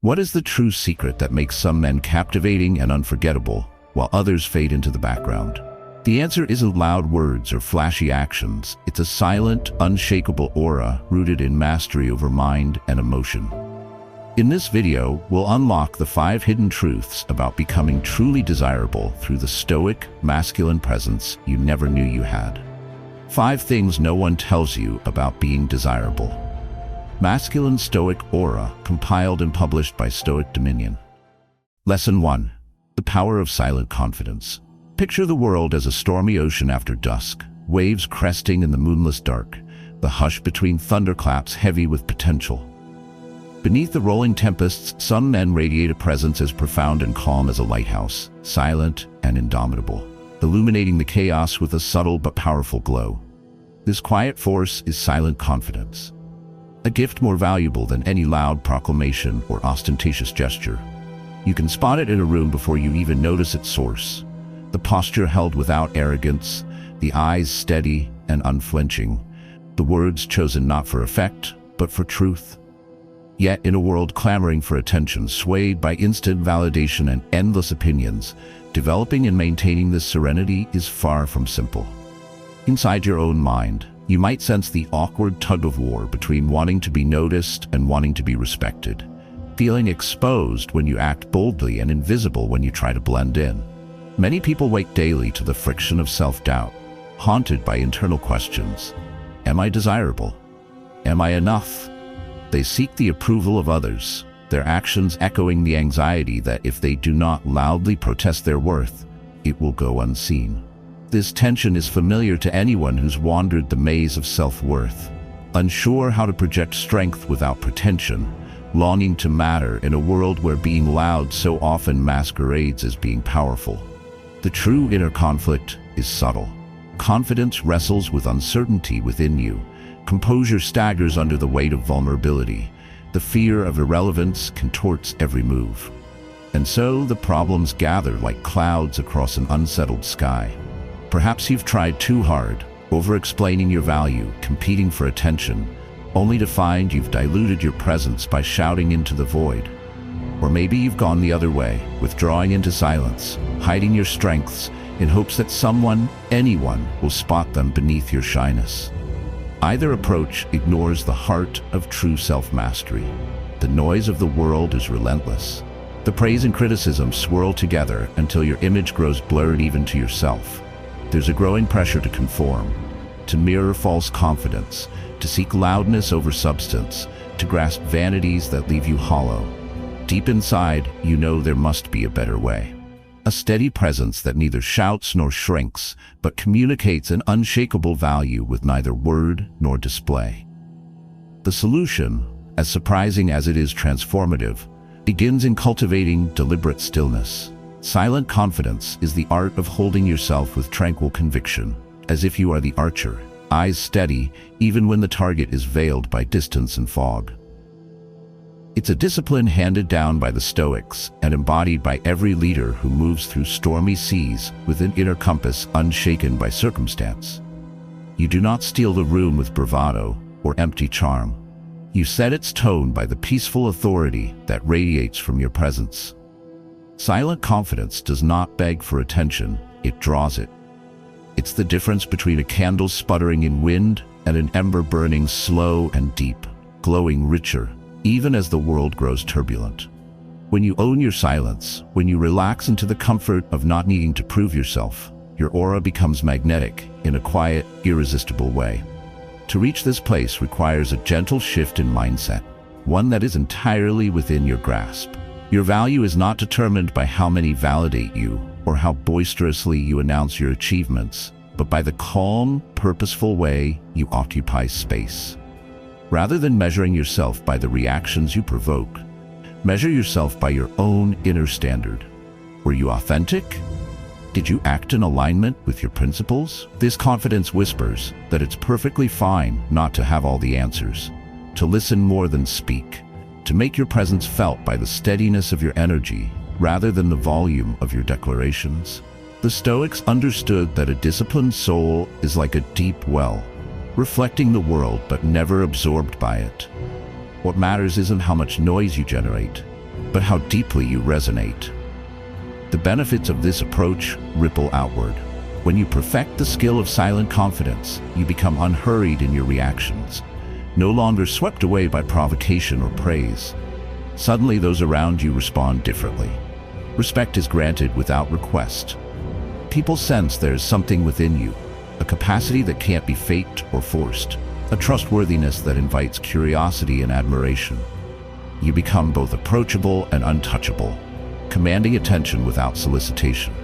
What is the true secret that makes some men captivating and unforgettable, while others fade into the background? The answer isn't loud words or flashy actions. It's a silent, unshakable aura rooted in mastery over mind and emotion. In this video, we'll unlock the 5 hidden truths about becoming truly desirable through the stoic, masculine presence you never knew you had. 5 things no one tells you about being desirable. Masculine Stoic Aura, compiled and published by Stoic Dominion. Lesson 1. The power of silent confidence. Picture the world as a stormy ocean after dusk, waves cresting in the moonless dark, the hush between thunderclaps heavy with potential. Beneath the rolling tempests, some men radiate a presence as profound and calm as a lighthouse, silent and indomitable, illuminating the chaos with a subtle but powerful glow. This quiet force is silent confidence, a gift more valuable than any loud proclamation or ostentatious gesture. You can spot it in a room before you even notice its source. The posture held without arrogance, the eyes steady and unflinching, the words chosen not for effect, but for truth. Yet in a world clamoring for attention, swayed by instant validation and endless opinions, developing and maintaining this serenity is far from simple. Inside your own mind, you might sense the awkward tug-of-war between wanting to be noticed and wanting to be respected, feeling exposed when you act boldly and invisible when you try to blend in. Many people wake daily to the friction of self-doubt, haunted by internal questions. Am I desirable? Am I enough? They seek the approval of others, their actions echoing the anxiety that if they do not loudly protest their worth, it will go unseen. This tension is familiar to anyone who's wandered the maze of self-worth, unsure how to project strength without pretension, longing to matter in a world where being loud so often masquerades as being powerful. The true inner conflict is subtle. Confidence wrestles with uncertainty within you. Composure staggers under the weight of vulnerability. The fear of irrelevance contorts every move. And so the problems gather like clouds across an unsettled sky. Perhaps you've tried too hard, over-explaining your value, competing for attention, only to find you've diluted your presence by shouting into the void. Or maybe you've gone the other way, withdrawing into silence, hiding your strengths in hopes that someone, anyone, will spot them beneath your shyness. Either approach ignores the heart of true self-mastery. The noise of the world is relentless. The praise and criticism swirl together until your image grows blurred even to yourself. There's a growing pressure to conform, to mirror false confidence, to seek loudness over substance, to grasp vanities that leave you hollow. Deep inside, you know there must be a better way. A steady presence that neither shouts nor shrinks, but communicates an unshakable value with neither word nor display. The solution, as surprising as it is transformative, begins in cultivating deliberate stillness. Silent confidence is the art of holding yourself with tranquil conviction, as if you are the archer, eyes steady even when the target is veiled by distance and fog. It's a discipline handed down by the Stoics and embodied by every leader who moves through stormy seas with an inner compass unshaken by circumstance. You do not steal the room with bravado or empty charm. You set its tone by the peaceful authority that radiates from your presence. Silent confidence does not beg for attention, it draws it. It's the difference between a candle sputtering in wind and an ember burning slow and deep, glowing richer, even as the world grows turbulent. When you own your silence, when you relax into the comfort of not needing to prove yourself, your aura becomes magnetic in a quiet, irresistible way. To reach this place requires a gentle shift in mindset, one that is entirely within your grasp. Your value is not determined by how many validate you or how boisterously you announce your achievements, but by the calm, purposeful way you occupy space. Rather than measuring yourself by the reactions you provoke, measure yourself by your own inner standard. Were you authentic? Did you act in alignment with your principles? This confidence whispers that it's perfectly fine not to have all the answers, to listen more than speak, to make your presence felt by the steadiness of your energy rather than the volume of your declarations. The Stoics understood that a disciplined soul is like a deep well, reflecting the world but never absorbed by it. What matters isn't how much noise you generate, but how deeply you resonate. The benefits of this approach ripple outward. When you perfect the skill of silent confidence, you become unhurried in your reactions, no longer swept away by provocation or praise. Suddenly, those around you respond differently. Respect is granted without request. People sense there is something within you, a capacity that can't be faked or forced, a trustworthiness that invites curiosity and admiration. You become both approachable and untouchable, commanding attention without solicitation.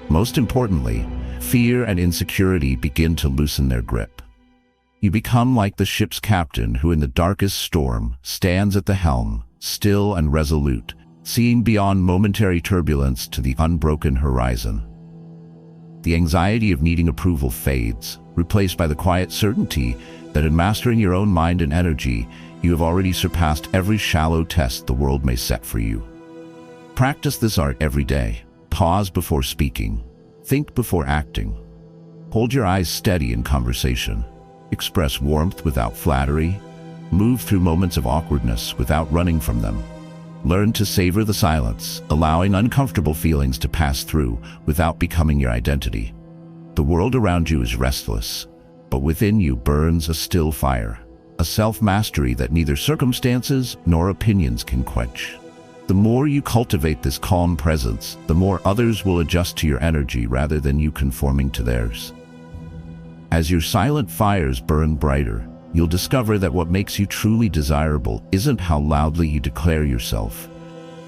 Most importantly, fear and insecurity begin to loosen their grip. You become like the ship's captain who in the darkest storm stands at the helm, still and resolute, seeing beyond momentary turbulence to the unbroken horizon. The anxiety of needing approval fades, replaced by the quiet certainty that in mastering your own mind and energy, you have already surpassed every shallow test the world may set for you. Practice this art every day. Pause before speaking. Think before acting. Hold your eyes steady in conversation. Express warmth without flattery. Move through moments of awkwardness without running from them. Learn to savor the silence, allowing uncomfortable feelings to pass through without becoming your identity. The world around you is restless, but within you burns a still fire, a self-mastery that neither circumstances nor opinions can quench. The more you cultivate this calm presence, the more others will adjust to your energy rather than you conforming to theirs. As your silent fires burn brighter, you'll discover that what makes you truly desirable isn't how loudly you declare yourself,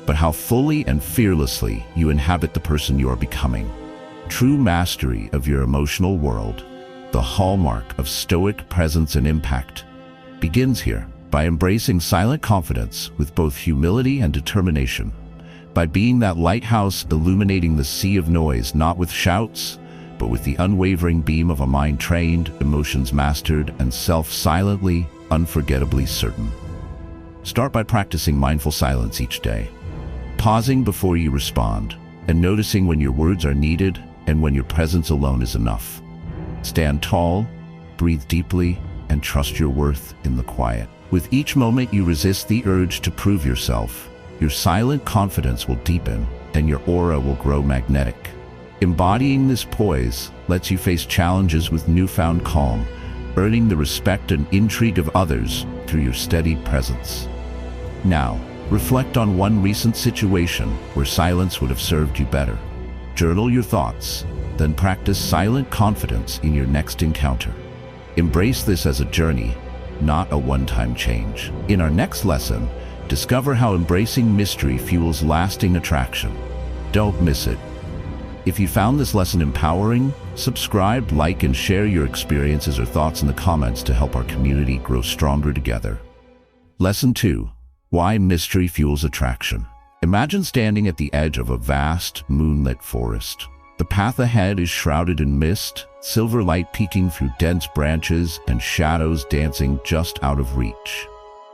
but how fully and fearlessly you inhabit the person you are becoming. True mastery of your emotional world, the hallmark of Stoic presence and impact, begins here by embracing silent confidence with both humility and determination, by being that lighthouse illuminating the sea of noise not with shouts, but with the unwavering beam of a mind trained, emotions mastered, and self silently, unforgettably certain. Start by practicing mindful silence each day, pausing before you respond, and noticing when your words are needed and when your presence alone is enough. Stand tall, breathe deeply, and trust your worth in the quiet. With each moment you resist the urge to prove yourself, your silent confidence will deepen and your aura will grow magnetic. Embodying this poise lets you face challenges with newfound calm, earning the respect and intrigue of others through your steady presence. Now, reflect on one recent situation where silence would have served you better. Journal your thoughts, then practice silent confidence in your next encounter. Embrace this as a journey, not a one-time change. In our next lesson, discover how embracing mystery fuels lasting attraction. Don't miss it. If you found this lesson empowering, subscribe, like, and share your experiences or thoughts in the comments to help our community grow stronger together. Lesson 2. Why mystery fuels attraction. Imagine standing at the edge of a vast, moonlit forest. The path ahead is shrouded in mist, silver light peeking through dense branches and shadows dancing just out of reach.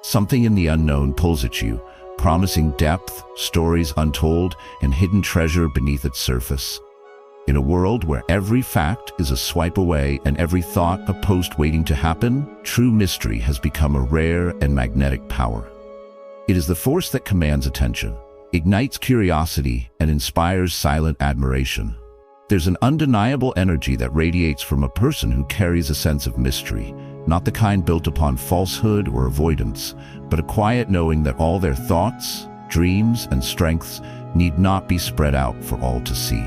Something in the unknown pulls at you, promising depth, stories untold, and hidden treasure beneath its surface. In a world where every fact is a swipe away and every thought a post waiting to happen, true mystery has become a rare and magnetic power. It is the force that commands attention, ignites curiosity, and inspires silent admiration. There's an undeniable energy that radiates from a person who carries a sense of mystery, not the kind built upon falsehood or avoidance, but a quiet knowing that all their thoughts, dreams, and strengths need not be spread out for all to see.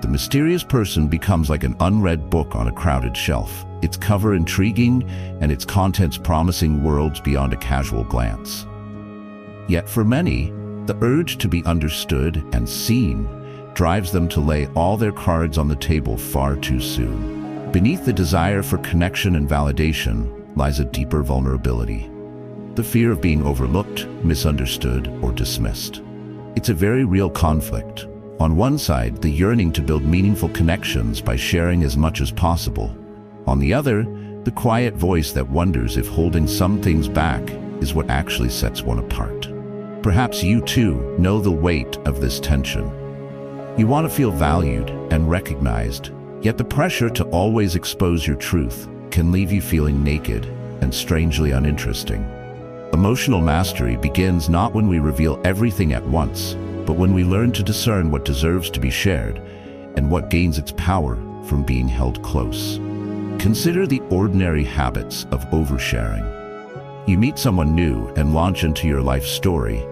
The mysterious person becomes like an unread book on a crowded shelf, its cover intriguing and its contents promising worlds beyond a casual glance. Yet for many, the urge to be understood and seen drives them to lay all their cards on the table far too soon. Beneath the desire for connection and validation lies a deeper vulnerability. The fear of being overlooked, misunderstood, or dismissed. It's a very real conflict. On one side, the yearning to build meaningful connections by sharing as much as possible. On the other, the quiet voice that wonders if holding some things back is what actually sets one apart. Perhaps you too know the weight of this tension. You want to feel valued and recognized, yet the pressure to always expose your truth can leave you feeling naked and strangely uninteresting. Emotional mastery begins not when we reveal everything at once, but when we learn to discern what deserves to be shared and what gains its power from being held close. Consider the ordinary habits of oversharing. You meet someone new and launch into your life story,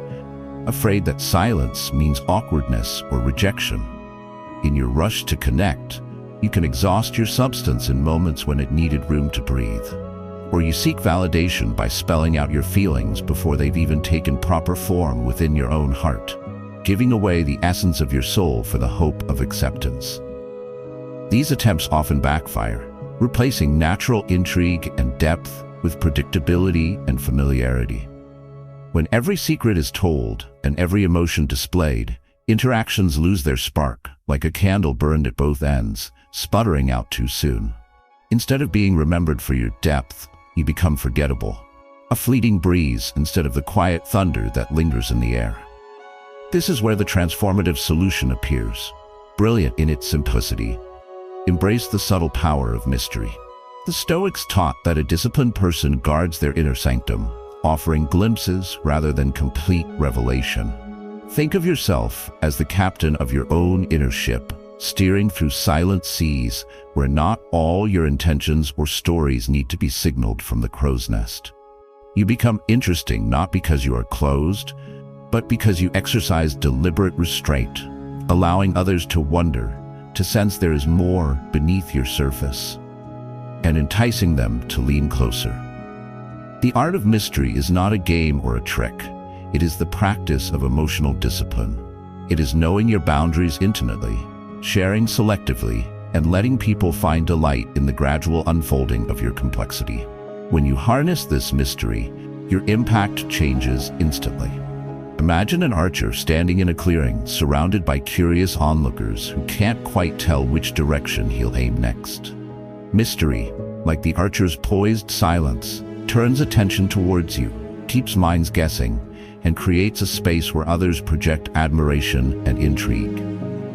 afraid that silence means awkwardness or rejection. In your rush to connect, you can exhaust your substance in moments when it needed room to breathe. Or you seek validation by spelling out your feelings before they've even taken proper form within your own heart, giving away the essence of your soul for the hope of acceptance. These attempts often backfire, replacing natural intrigue and depth with predictability and familiarity. When every secret is told and every emotion displayed, interactions lose their spark, like a candle burned at both ends, sputtering out too soon. Instead of being remembered for your depth, you become forgettable, a fleeting breeze instead of the quiet thunder that lingers in the air. This is where the transformative solution appears, brilliant in its simplicity. Embrace the subtle power of mystery. The Stoics taught that a disciplined person guards their inner sanctum, offering glimpses rather than complete revelation. Think of yourself as the captain of your own inner ship, steering through silent seas where not all your intentions or stories need to be signaled from the crow's nest. You become interesting not because you are closed, but because you exercise deliberate restraint, allowing others to wonder, to sense there is more beneath your surface, and enticing them to lean closer. The art of mystery is not a game or a trick. It is the practice of emotional discipline. It is knowing your boundaries intimately, sharing selectively, and letting people find delight in the gradual unfolding of your complexity. When you harness this mystery, your impact changes instantly. Imagine an archer standing in a clearing, surrounded by curious onlookers who can't quite tell which direction he'll aim next. Mystery, like the archer's poised silence, turns attention towards you, keeps minds guessing, and creates a space where others project admiration and intrigue.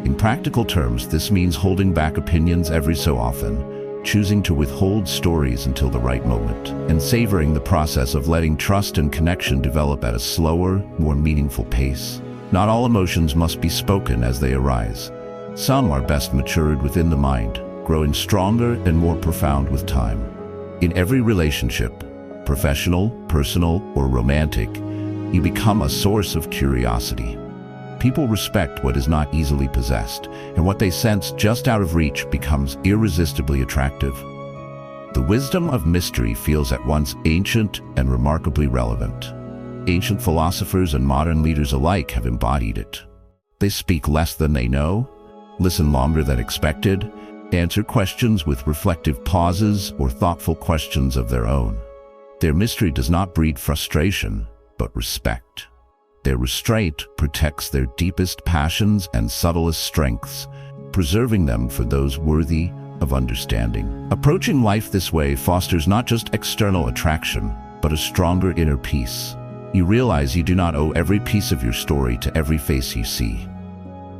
In practical terms, this means holding back opinions every so often, choosing to withhold stories until the right moment, and savoring the process of letting trust and connection develop at a slower, more meaningful pace. Not all emotions must be spoken as they arise. Some are best matured within the mind, growing stronger and more profound with time. In every relationship, professional, personal, or romantic, you become a source of curiosity. People respect what is not easily possessed, and what they sense just out of reach becomes irresistibly attractive. The wisdom of mystery feels at once ancient and remarkably relevant. Ancient philosophers and modern leaders alike have embodied it. They speak less than they know, listen longer than expected, answer questions with reflective pauses or thoughtful questions of their own. Their mystery does not breed frustration, but respect. Their restraint protects their deepest passions and subtlest strengths, preserving them for those worthy of understanding. Approaching life this way fosters not just external attraction, but a stronger inner peace. You realize you do not owe every piece of your story to every face you see.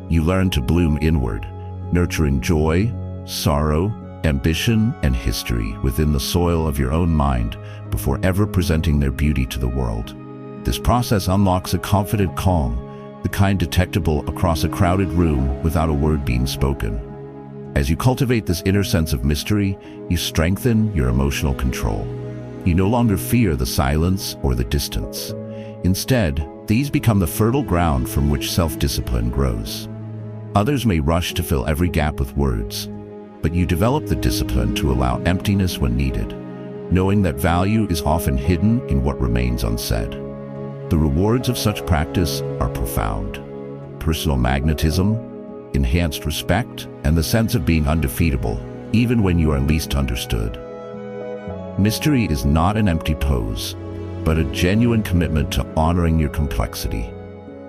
You learn to bloom inward, nurturing joy, sorrow, ambition, and history within the soil of your own mind before ever presenting their beauty to the world. This process unlocks a confident calm, the kind detectable across a crowded room without a word being spoken. As you cultivate this inner sense of mystery, you strengthen your emotional control. You no longer fear the silence or the distance. Instead, these become the fertile ground from which self-discipline grows. Others may rush to fill every gap with words, but you develop the discipline to allow emptiness when needed, knowing that value is often hidden in what remains unsaid. The rewards of such practice are profound. Personal magnetism, enhanced respect, and the sense of being undefeatable, even when you are least understood. Mystery is not an empty pose, but a genuine commitment to honoring your complexity,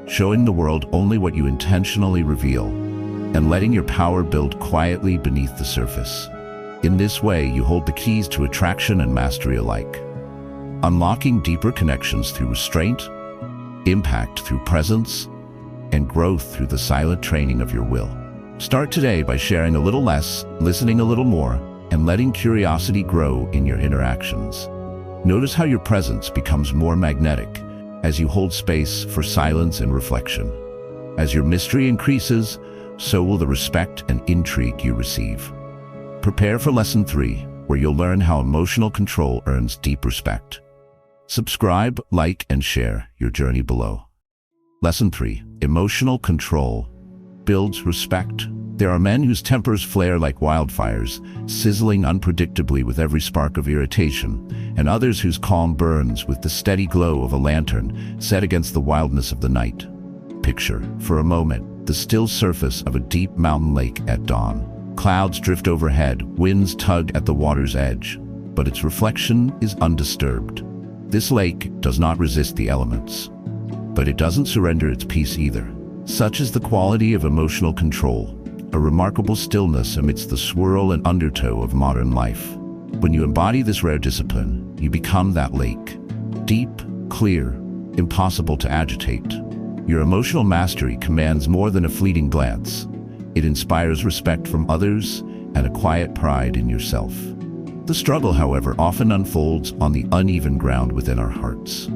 showing the world only what you intentionally reveal, and letting your power build quietly beneath the surface. In this way, you hold the keys to attraction and mastery alike, unlocking deeper connections through restraint, impact through presence, and growth through the silent training of your will. Start today by sharing a little less, listening a little more, and letting curiosity grow in your interactions. Notice how your presence becomes more magnetic as you hold space for silence and reflection. As your mystery increases, so will the respect and intrigue you receive. Prepare for Lesson 3, where you'll learn how emotional control earns deep respect. Subscribe, like, and share your journey below. Lesson 3. Emotional control builds respect. There are men whose tempers flare like wildfires, sizzling unpredictably with every spark of irritation, and others whose calm burns with the steady glow of a lantern set against the wildness of the night. Picture, for a moment, the still surface of a deep mountain lake at dawn. Clouds drift overhead, winds tug at the water's edge, but its reflection is undisturbed. This lake does not resist the elements, but it doesn't surrender its peace either. Such is the quality of emotional control, a remarkable stillness amidst the swirl and undertow of modern life. When you embody this rare discipline, you become that lake. Deep, clear, impossible to agitate. Your emotional mastery commands more than a fleeting glance. It inspires respect from others and a quiet pride in yourself. The struggle, however, often unfolds on the uneven ground within our hearts.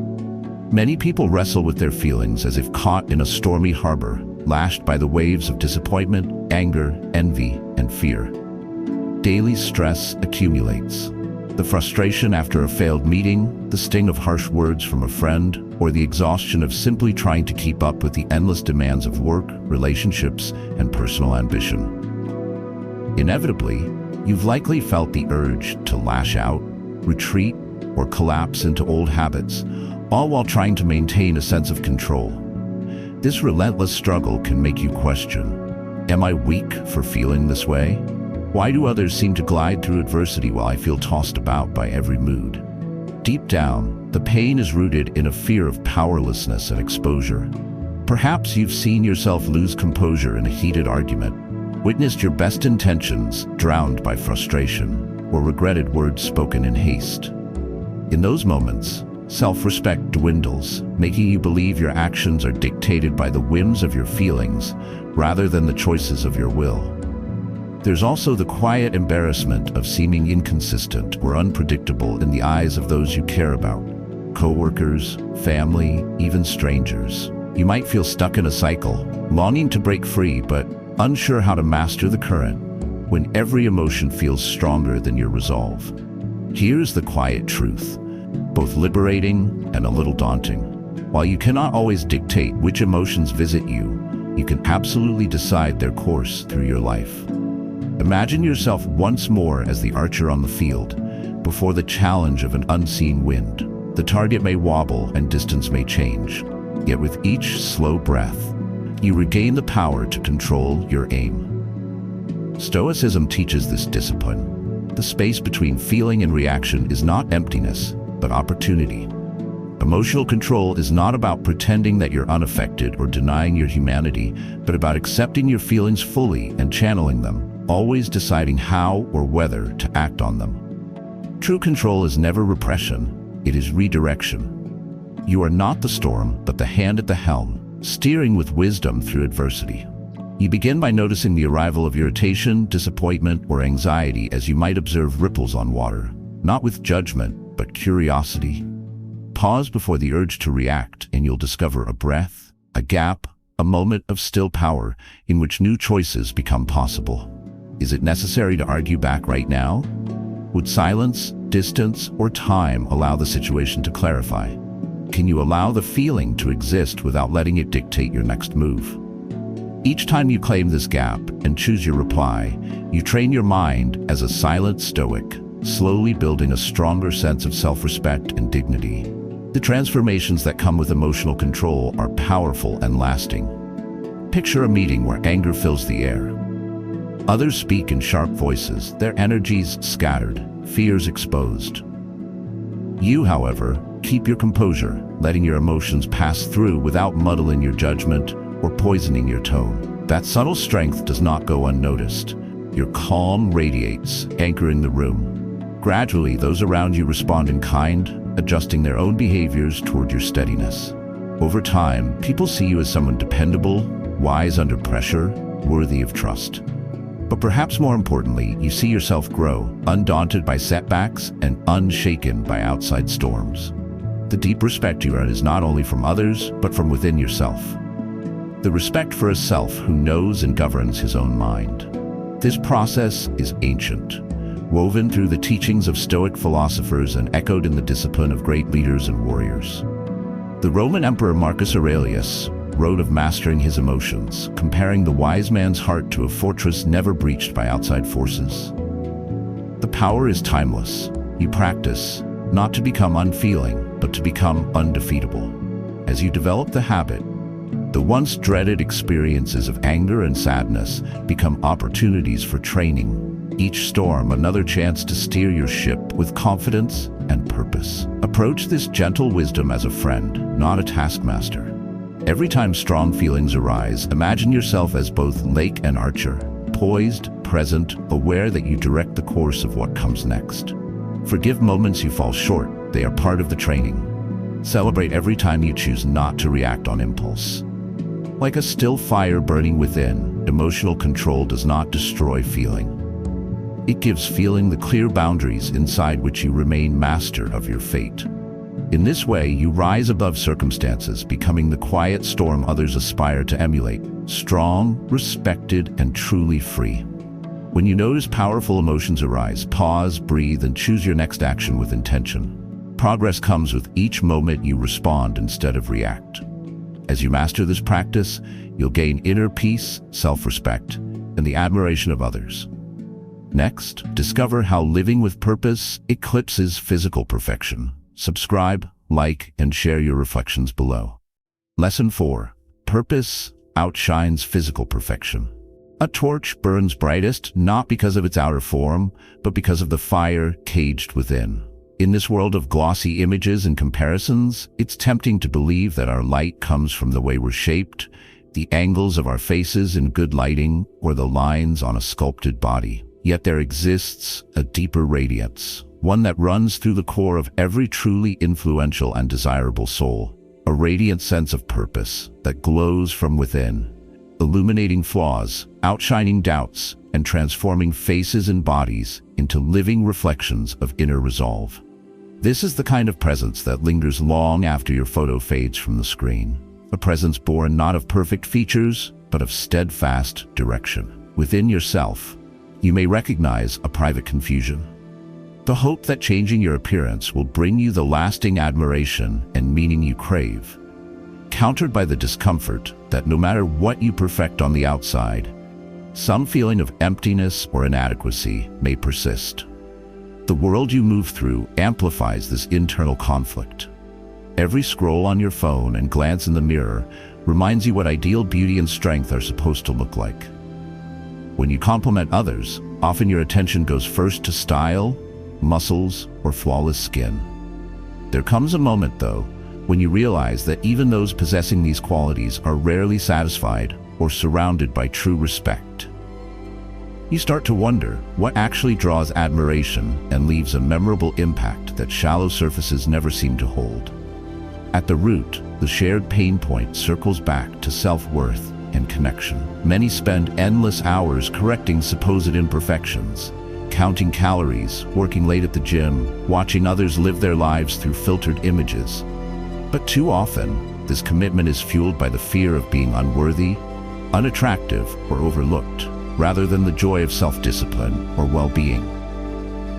Many people wrestle with their feelings as if caught in a stormy harbor, lashed by the waves of disappointment, anger, envy, and fear. Daily stress accumulates. The frustration after a failed meeting, the sting of harsh words from a friend, or the exhaustion of simply trying to keep up with the endless demands of work, relationships, and personal ambition. Inevitably, you've likely felt the urge to lash out, retreat, or collapse into old habits, all while trying to maintain a sense of control. This relentless struggle can make you question, am I weak for feeling this way? Why do others seem to glide through adversity while I feel tossed about by every mood? Deep down, the pain is rooted in a fear of powerlessness and exposure. Perhaps you've seen yourself lose composure in a heated argument, witnessed your best intentions drowned by frustration, or regretted words spoken in haste. In those moments, self-respect dwindles, making you believe your actions are dictated by the whims of your feelings rather than the choices of your will. There's also the quiet embarrassment of seeming inconsistent or unpredictable in the eyes of those you care about. Co-workers, family, even strangers. You might feel stuck in a cycle, longing to break free but unsure how to master the current, when every emotion feels stronger than your resolve. Here's the quiet truth, both liberating and a little daunting. While you cannot always dictate which emotions visit you, you can absolutely decide their course through your life. Imagine yourself once more as the archer on the field, before the challenge of an unseen wind. The target may wobble and distance may change, yet with each slow breath, you regain the power to control your aim. Stoicism teaches this discipline. The space between feeling and reaction is not emptiness, but opportunity. Emotional control is not about pretending that you're unaffected or denying your humanity, but about accepting your feelings fully and channeling them, always deciding how or whether to act on them. True control is never repression, it is redirection. You are not the storm, but the hand at the helm, steering with wisdom through adversity. You begin by noticing the arrival of irritation, disappointment, or anxiety as you might observe ripples on water, not with judgment, but curiosity. Pause before the urge to react, and you'll discover a breath, a gap, a moment of still power in which new choices become possible. Is it necessary to argue back right now? Would silence, distance, or time allow the situation to clarify? Can you allow the feeling to exist without letting it dictate your next move? Each time you claim this gap and choose your reply, you train your mind as a silent stoic, slowly building a stronger sense of self-respect and dignity. The transformations that come with emotional control are powerful and lasting. Picture a meeting where anger fills the air. Others speak in sharp voices, their energies scattered, fears exposed. You, however, keep your composure, letting your emotions pass through without muddling your judgment or poisoning your tone. That subtle strength does not go unnoticed. Your calm radiates, anchoring the room. Gradually, those around you respond in kind, adjusting their own behaviors toward your steadiness. Over time, people see you as someone dependable, wise under pressure, worthy of trust. But perhaps more importantly, you see yourself grow, undaunted by setbacks and unshaken by outside storms. The deep respect you earn is not only from others, but from within yourself. The respect for a self who knows and governs his own mind. This process is ancient, woven through the teachings of Stoic philosophers and echoed in the discipline of great leaders and warriors. The Roman Emperor Marcus Aurelius wrote of mastering his emotions, comparing the wise man's heart to a fortress never breached by outside forces. The power is timeless. You practice, not to become unfeeling, but to become undefeatable. As you develop the habit, the once dreaded experiences of anger and sadness become opportunities for training. Each storm another chance to steer your ship with confidence and purpose. Approach this gentle wisdom as a friend, not a taskmaster. Every time strong feelings arise, imagine yourself as both lake and archer, poised, present, aware that you direct the course of what comes next. Forgive moments you fall short, they are part of the training. Celebrate every time you choose not to react on impulse. Like a still fire burning within, emotional control does not destroy feeling. It gives feeling the clear boundaries inside which you remain master of your fate. In this way, you rise above circumstances, becoming the quiet storm others aspire to emulate, strong, respected, and truly free. When you notice powerful emotions arise, pause, breathe, and choose your next action with intention. Progress comes with each moment you respond instead of react. As you master this practice, you'll gain inner peace, self-respect, and the admiration of others. Next, discover how living with purpose eclipses physical perfection. Subscribe, like, and share your reflections below. Lesson 4. Purpose outshines physical perfection. A torch burns brightest not because of its outer form, but because of the fire caged within. In this world of glossy images and comparisons, it's tempting to believe that our light comes from the way we're shaped, the angles of our faces in good lighting, or the lines on a sculpted body. Yet there exists a deeper radiance, one that runs through the core of every truly influential and desirable soul, a radiant sense of purpose that glows from within, illuminating flaws, outshining doubts, and transforming faces and bodies into living reflections of inner resolve. This is the kind of presence that lingers long after your photo fades from the screen, a presence born not of perfect features, but of steadfast direction. Within yourself, you may recognize a private confusion. The hope that changing your appearance will bring you the lasting admiration and meaning you crave, countered by the discomfort that no matter what you perfect on the outside, some feeling of emptiness or inadequacy may persist. The world you move through amplifies this internal conflict. Every scroll on your phone and glance in the mirror reminds you what ideal beauty and strength are supposed to look like. When you compliment others, often your attention goes first to style, muscles, or flawless skin. There comes a moment, though, when you realize that even those possessing these qualities are rarely satisfied or surrounded by true respect. You start to wonder what actually draws admiration and leaves a memorable impact that shallow surfaces never seem to hold. At the root, the shared pain point circles back to self-worth and connection. Many spend endless hours correcting supposed imperfections, counting calories, working late at the gym, watching others live their lives through filtered images. But too often, this commitment is fueled by the fear of being unworthy, unattractive, or overlooked, rather than the joy of self-discipline or well-being.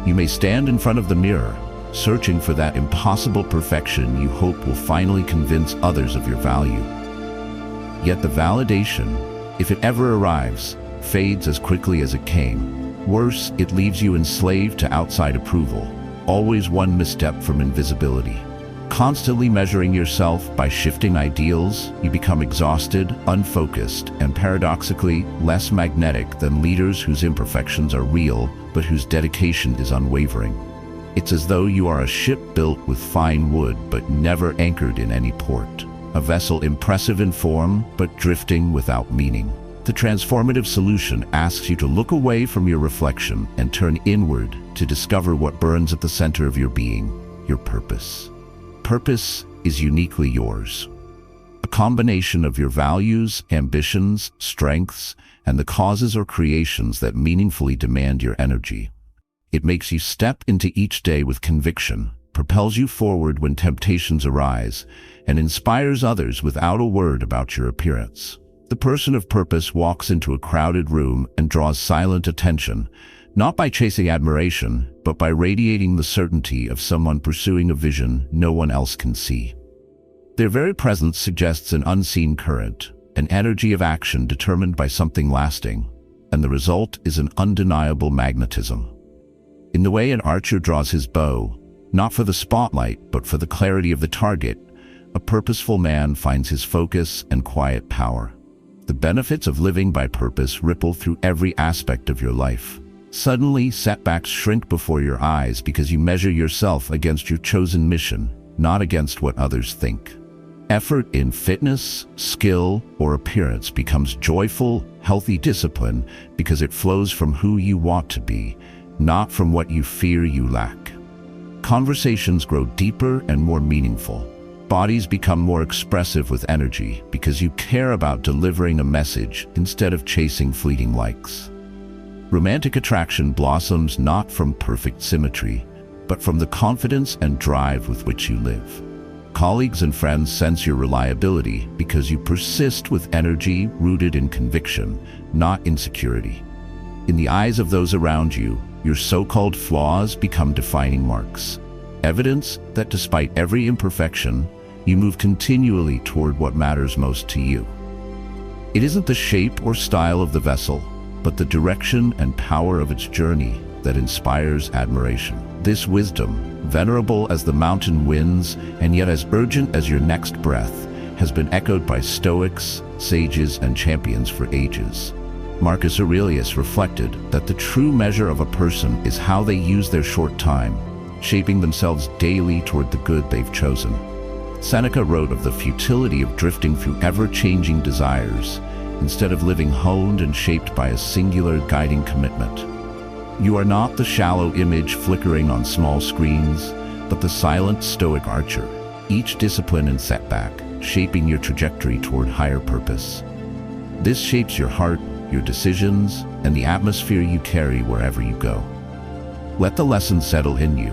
You may stand in front of the mirror, searching for that impossible perfection you hope will finally convince others of your value. Yet the validation, if it ever arrives, fades as quickly as it came. Worse, it leaves you enslaved to outside approval, always one misstep from invisibility. Constantly measuring yourself by shifting ideals, you become exhausted, unfocused, and paradoxically less magnetic than leaders whose imperfections are real, but whose dedication is unwavering. It's as though you are a ship built with fine wood, but never anchored in any port. A vessel impressive in form, but drifting without meaning. The transformative solution asks you to look away from your reflection and turn inward to discover what burns at the center of your being, your purpose. Purpose is uniquely yours. A combination of your values, ambitions, strengths, and the causes or creations that meaningfully demand your energy. It makes you step into each day with conviction, propels you forward when temptations arise, and inspires others without a word about your appearance. The person of purpose walks into a crowded room and draws silent attention, not by chasing admiration, but by radiating the certainty of someone pursuing a vision no one else can see. Their very presence suggests an unseen current, an energy of action determined by something lasting, and the result is an undeniable magnetism. In the way an archer draws his bow, not for the spotlight but for the clarity of the target, a purposeful man finds his focus and quiet power. The benefits of living by purpose ripple through every aspect of your life. Suddenly, setbacks shrink before your eyes because you measure yourself against your chosen mission, not against what others think. Effort in fitness, skill, or appearance becomes joyful, healthy discipline because it flows from who you want to be, not from what you fear you lack. Conversations grow deeper and more meaningful. Bodies become more expressive with energy because you care about delivering a message instead of chasing fleeting likes. Romantic attraction blossoms not from perfect symmetry, but from the confidence and drive with which you live. Colleagues and friends sense your reliability because you persist with energy rooted in conviction, not insecurity. In the eyes of those around you, your so-called flaws become defining marks, evidence that despite every imperfection, you move continually toward what matters most to you. It isn't the shape or style of the vessel, but the direction and power of its journey that inspires admiration. This wisdom, venerable as the mountain winds and yet as urgent as your next breath, has been echoed by Stoics, sages, and champions for ages. Marcus Aurelius reflected that the true measure of a person is how they use their short time, shaping themselves daily toward the good they've chosen. Seneca wrote of the futility of drifting through ever-changing desires, instead of living honed and shaped by a singular guiding commitment. You are not the shallow image flickering on small screens, but the silent Stoic archer, each discipline and setback, shaping your trajectory toward higher purpose. This shapes your heart, your decisions, and the atmosphere you carry wherever you go. Let the lesson settle in you.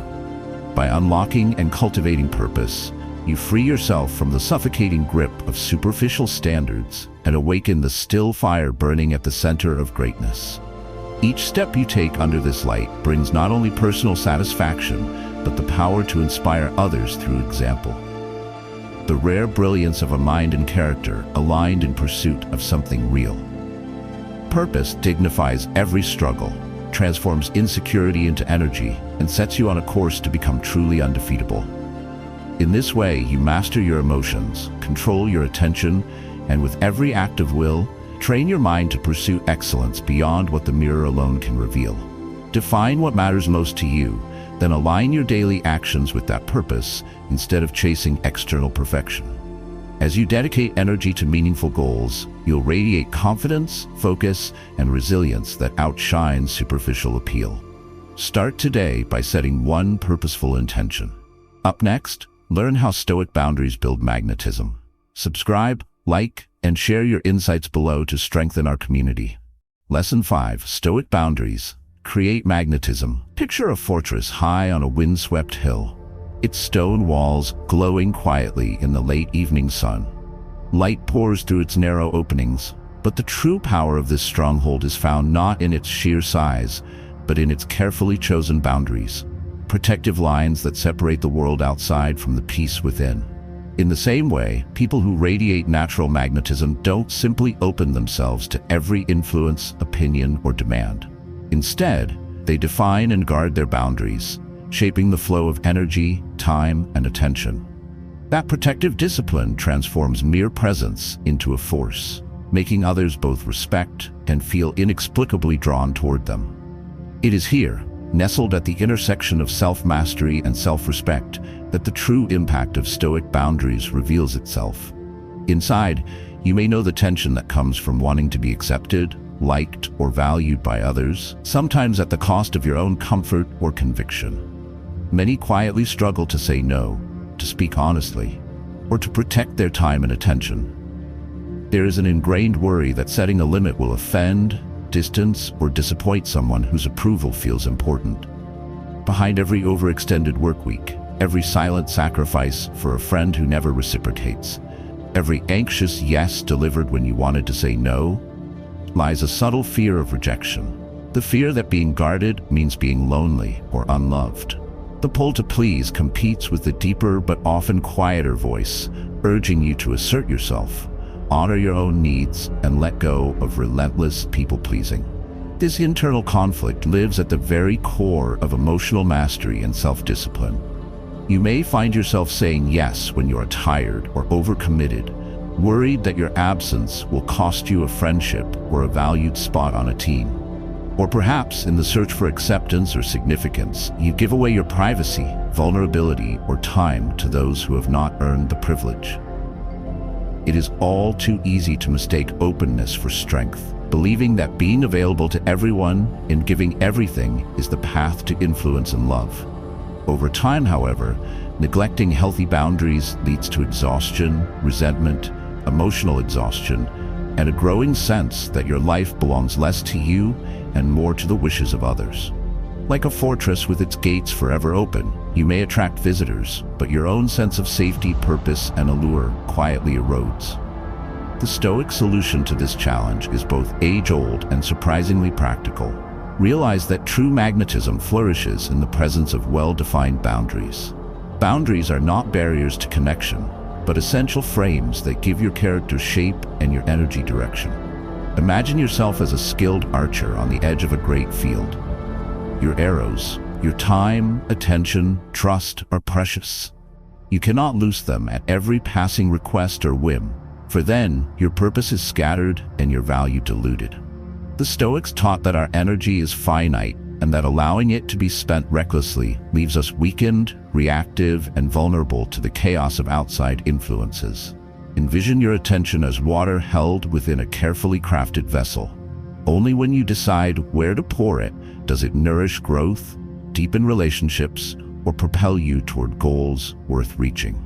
By unlocking and cultivating purpose, you free yourself from the suffocating grip of superficial standards and awaken the still fire burning at the center of greatness. Each step you take under this light brings not only personal satisfaction, but the power to inspire others through example. The rare brilliance of a mind and character aligned in pursuit of something real. Purpose dignifies every struggle, transforms insecurity into energy, and sets you on a course to become truly undefeatable. In this way, you master your emotions, control your attention, and with every act of will, train your mind to pursue excellence beyond what the mirror alone can reveal. Define what matters most to you, then align your daily actions with that purpose instead of chasing external perfection. As you dedicate energy to meaningful goals, you'll radiate confidence, focus, and resilience that outshines superficial appeal. Start today by setting one purposeful intention. Up next, learn how Stoic boundaries build magnetism. Subscribe, like, and share your insights below to strengthen our community. Lesson 5. Stoic boundaries create magnetism. Picture a fortress high on a windswept hill, its stone walls glowing quietly in the late evening sun. Light pours through its narrow openings, but the true power of this stronghold is found not in its sheer size, but in its carefully chosen boundaries, protective lines that separate the world outside from the peace within. In the same way, people who radiate natural magnetism don't simply open themselves to every influence, opinion, or demand. Instead, they define and guard their boundaries, shaping the flow of energy, time, and attention. That protective discipline transforms mere presence into a force, making others both respect and feel inexplicably drawn toward them. It is here, nestled at the intersection of self-mastery and self-respect, that the true impact of Stoic boundaries reveals itself. Inside, you may know the tension that comes from wanting to be accepted, liked, or valued by others, sometimes at the cost of your own comfort or conviction. Many quietly struggle to say no, to speak honestly, or to protect their time and attention. There is an ingrained worry that setting a limit will offend, distance, or disappoint someone whose approval feels important. Behind every overextended workweek, every silent sacrifice for a friend who never reciprocates, every anxious yes delivered when you wanted to say no, lies a subtle fear of rejection. The fear that being guarded means being lonely or unloved. The pull to please competes with the deeper but often quieter voice, urging you to assert yourself, honor your own needs, and let go of relentless people-pleasing. This internal conflict lives at the very core of emotional mastery and self-discipline. You may find yourself saying yes when you are tired or overcommitted, worried that your absence will cost you a friendship or a valued spot on a team. Or perhaps, in the search for acceptance or significance, you give away your privacy, vulnerability, or time to those who have not earned the privilege. It is all too easy to mistake openness for strength, believing that being available to everyone and giving everything is the path to influence and love. Over time, however, neglecting healthy boundaries leads to exhaustion, resentment, emotional exhaustion, and a growing sense that your life belongs less to you and more to the wishes of others. Like a fortress with its gates forever open, you may attract visitors, but your own sense of safety, purpose, and allure quietly erodes. The Stoic solution to this challenge is both age-old and surprisingly practical. Realize that true magnetism flourishes in the presence of well-defined boundaries. Boundaries are not barriers to connection, but essential frames that give your character shape and your energy direction. Imagine yourself as a skilled archer on the edge of a great field. Your arrows, your time, attention, trust are precious. You cannot loose them at every passing request or whim, for then your purpose is scattered and your value diluted. The Stoics taught that our energy is finite and that allowing it to be spent recklessly leaves us weakened, reactive, and vulnerable to the chaos of outside influences. Envision your attention as water held within a carefully crafted vessel. Only when you decide where to pour it does it nourish growth, deepen relationships, or propel you toward goals worth reaching.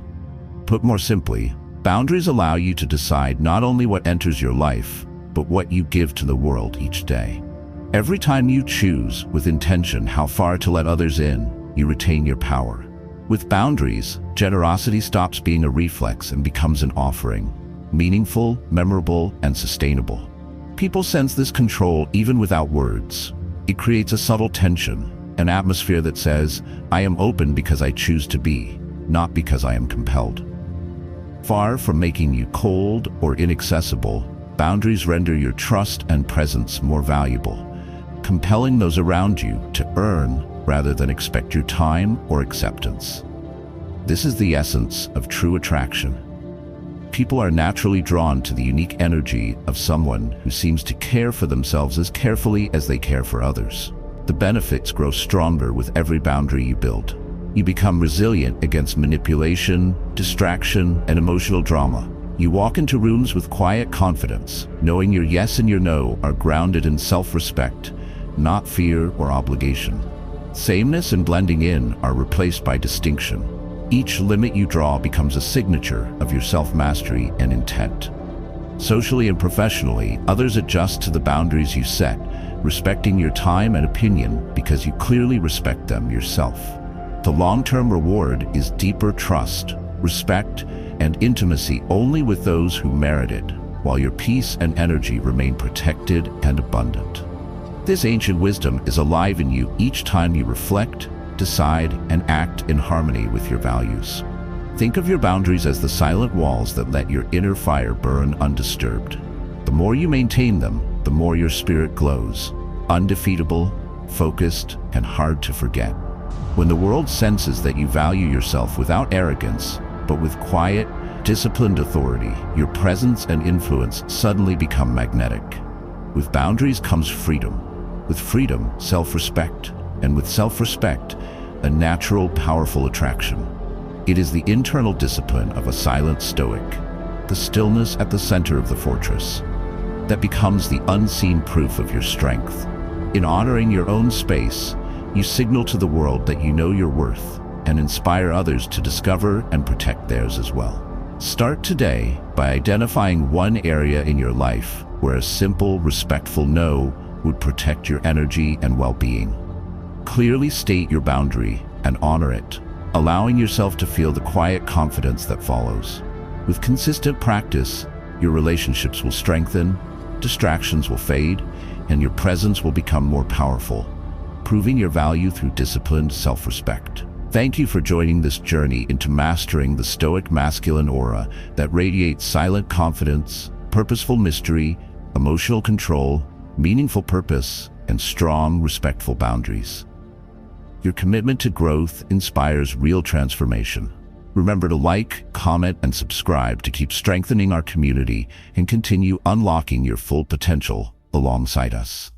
Put more simply, boundaries allow you to decide not only what enters your life, but what you give to the world each day. Every time you choose with intention how far to let others in, you retain your power. With boundaries, generosity stops being a reflex and becomes an offering, meaningful, memorable, and sustainable. People sense this control even without words. It creates a subtle tension, an atmosphere that says, I am open because I choose to be, not because I am compelled. Far from making you cold or inaccessible, boundaries render your trust and presence more valuable, compelling those around you to earn rather than expect your time or acceptance. This is the essence of true attraction. People are naturally drawn to the unique energy of someone who seems to care for themselves as carefully as they care for others. The benefits grow stronger with every boundary you build. You become resilient against manipulation, distraction, and emotional drama. You walk into rooms with quiet confidence, knowing your yes and your no are grounded in self-respect, not fear or obligation. Sameness and blending in are replaced by distinction. Each limit you draw becomes a signature of your self-mastery and intent. Socially and professionally, others adjust to the boundaries you set, respecting your time and opinion because you clearly respect them yourself. The long-term reward is deeper trust, respect, and intimacy only with those who merit it, while your peace and energy remain protected and abundant. This ancient wisdom is alive in you each time you reflect, decide, and act in harmony with your values. Think of your boundaries as the silent walls that let your inner fire burn undisturbed. The more you maintain them, the more your spirit glows, undefeatable, focused, and hard to forget. When the world senses that you value yourself without arrogance, but with quiet, disciplined authority, your presence and influence suddenly become magnetic. With boundaries comes freedom. With freedom, self-respect. And with self-respect, a natural, powerful attraction. It is the internal discipline of a silent Stoic, the stillness at the center of the fortress, that becomes the unseen proof of your strength. In honoring your own space, you signal to the world that you know your worth and inspire others to discover and protect theirs as well. Start today by identifying one area in your life where a simple, respectful no would protect your energy and well-being. Clearly state your boundary and honor it, allowing yourself to feel the quiet confidence that follows. With consistent practice, your relationships will strengthen, distractions will fade, and your presence will become more powerful, proving your value through disciplined self-respect. Thank you for joining this journey into mastering the Stoic masculine aura that radiates silent confidence, purposeful mystery, emotional control, meaningful purpose, and strong, respectful boundaries. Your commitment to growth inspires real transformation. Remember to like, comment, and subscribe to keep strengthening our community and continue unlocking your full potential alongside us.